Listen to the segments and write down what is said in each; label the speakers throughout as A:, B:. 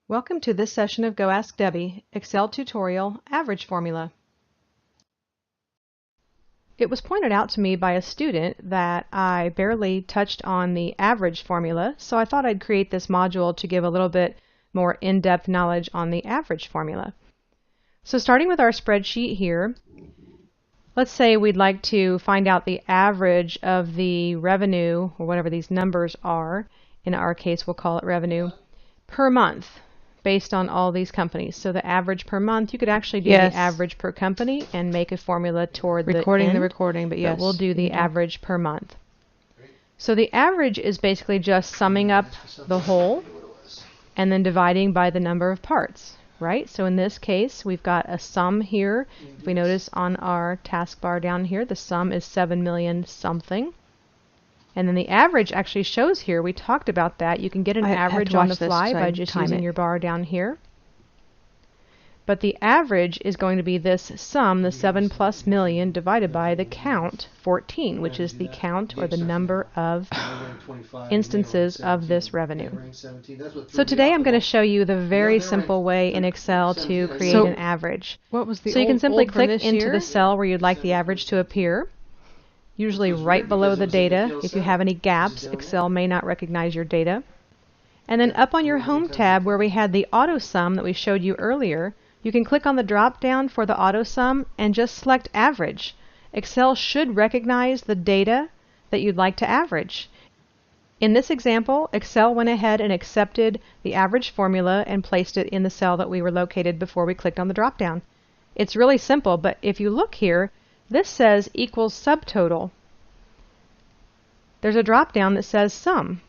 A: Welcome to this session of Go Ask Debbie, Excel tutorial, average formula. It was pointed out to me by a student that I barely touched on the average formula, so I thought I'd create this module to give a little bit more in-depth knowledge on the average formula. So starting with our spreadsheet here, let's say we'd like to find out the average of the revenue, or whatever these numbers are. In our case, we'll call it revenue, per month, based on all these companies. So the average per month, you could actually do the average per company and make a formula toward the end,
B: but yes.
A: But we'll do the average per month. So the average is basically just summing up the whole and then dividing by the number of parts, right? So in this case, we've got a sum here. If we notice on our taskbar down here, the sum is 7 million something. And then the average actually shows here. We talked about that. You can get an average on the fly by just using your bar down here. But the average is going to be this sum, the 7 plus million, divided by the count, 14, which is the count or the number of instances of this revenue. So today I'm going to show you the very simple way in Excel to create an average.
B: What was the
A: So you can simply click into
B: year?
A: the cell where you'd like the average to appear. Usually right below the data. If you have any gaps, Excel may not recognize your data. And then up on your Home tab where we had the auto sum that we showed you earlier, you can click on the drop down for the auto sum and just select average. Excel should recognize the data that you'd like to average. In this example, Excel went ahead and accepted the average formula and placed it in the cell that we were located before we clicked on the drop down. It's really simple, but if you look here, this says equals subtotal. There's a drop down that says sum.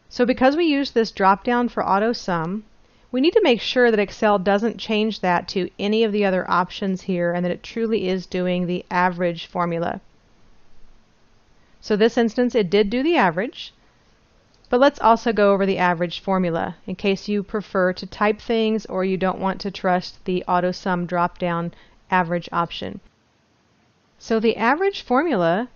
A: So because we use this drop down for auto sum, we need to make sure that Excel doesn't change that to any of the other options here and that it truly is doing the average formula. So this instance it did do the average, but let's also go over the average formula in case you prefer to type things or you don't want to trust the auto sum drop down average option. So the average formula,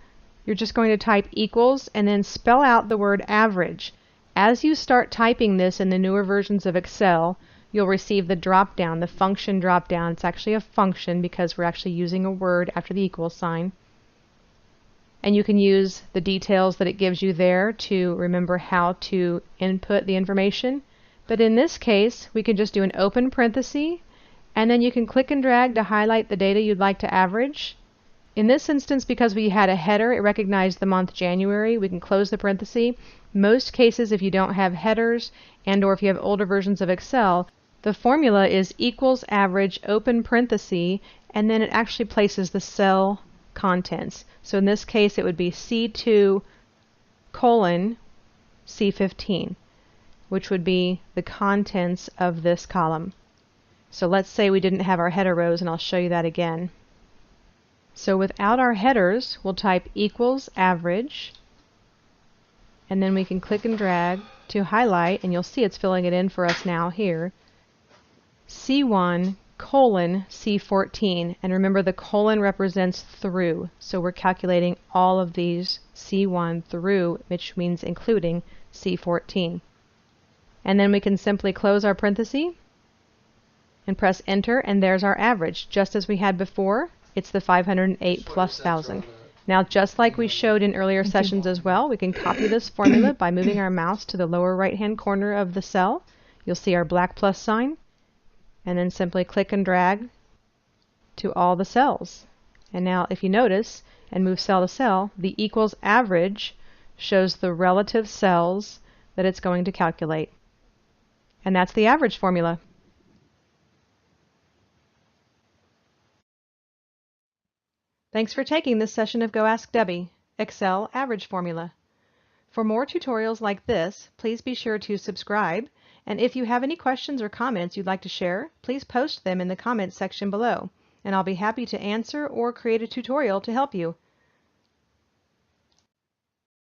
A: you're just going to type equals and then spell out the word average. As you start typing this in the newer versions of Excel, you'll receive the drop down, the function drop down. It's actually a function because we're actually using a word after the equal sign. And you can use the details that it gives you there to remember how to input the information. But in this case, we can just do an open parenthesis, and then you can click and drag to highlight the data you'd like to average. In this instance, because we had a header, it recognized the month January. We can close the parenthesis. Most cases, if you don't have headers and or if you have older versions of Excel, the formula is equals average open parenthesis, and then it actually places the cell contents. So in this case, it would be C2 colon C15, which would be the contents of this column. So let's say we didn't have our header rows, and I'll show you that again. So without our headers, we'll type equals average, and then we can click and drag to highlight, and you'll see it's filling it in for us now here, C1 colon C14. And remember, the colon represents through, so we're calculating all of these C1 through, which means including C14. And then we can simply close our parenthesis and press enter, and there's our average, just as we had before. It's the 508 plus 1,000. Now, just like we showed in earlier sessions as well, we can copy this formula by moving our mouse to the lower right-hand corner of the cell. You'll see our black plus sign, and then simply click and drag to all the cells. And now, if you notice and move cell to cell, the equals average shows the relative cells that it's going to calculate. And that's the average formula. Thanks for taking this session of Go Ask Debbie, Excel Average Formula. For more tutorials like this, please be sure to subscribe, and if you have any questions or comments you'd like to share, please post them in the comments section below, and I'll be happy to answer or create a tutorial to help you.